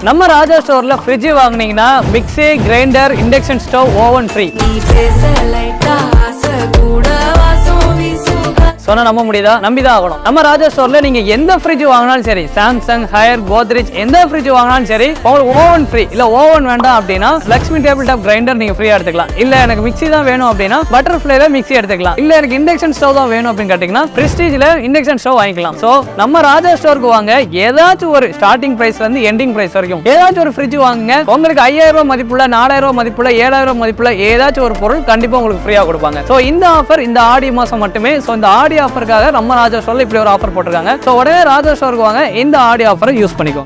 நம்ம ராஜா ஸ்டோர்ல ஃப்ரிட்ஜ் வாங்குனீங்கன்னா mixie, grinder, induction stove, oven free. சொன்னா நம்ப முடியுதா? நம்பிதான் ஆகணும். நம்ம ராஜா ஸ்டோர்ல நீங்க எந்த ஃப்ரிட்ஜ் வாங்கினாலும் சரி, சாம்சங், ஹையர், கோத்ரேஜ் எந்த ஃப்ரிட்ஜ் வாங்கினாலும் சரி, உங்களுக்கு ஓவன் ஃப்ரீ. இல்ல ஓவன் வேண்டாம் அப்படின்னா லக்ஷ்மி டேபிள் டாப் கிரைண்டர் நீங்க ஃப்ரீயா எடுத்துக்கலாம். இல்ல எனக்கு மிக்ஸி தான் வேணும் அப்படின்னா பட்டர்ஃப்ளைல மிக்ஸி எடுத்துக்கலாம். இல்ல எனக்கு இண்டக்ஷன் ஸ்டவ் தான் வேணும் அப்படின்னு கேட்டீங்கன்னா பிரஸ்டீஜ்ல இண்டக்ஷன் ஸ்டவ் வாங்கிக்கலாம். சோ நம்ம ராஜா ஸ்டோருக்கு வாங்க. ஏதாச்சும் ஒரு ஸ்டார்டிங் பிரைஸ்ல இருந்து எண்டிங் பிரைஸ் வரைக்கும் ஏதாச்சும் ஒரு ஃப்ரிட்ஜ் வாங்குங்க. உங்களுக்கு 5000 ரூபாய் மதிப்புள்ள, 4000 ரூபாய் மதிப்புள்ள, 7000 ரூபாய் மதிப்புள்ள ஏதாச்சும் ஒரு பொருள் கண்டிப்பா உங்களுக்கு ஃப்ரீயா கொடுப்பாங்க. சோ இந்த ஆஃபர் இந்த ஆடி மாசம் மட்டுமே. சோ இந்த ஆடி ஆஃபருக்காக நம்ம ராஜா ஸ்டோர்ல இப்படி ஒரு ஆஃபர் போட்டிருக்காங்க. சோ உடனே ராஜா ஸ்டோருக்கு வாங்க, இந்த ஆடி ஆஃபரை யூஸ் பண்ணிக்கோ.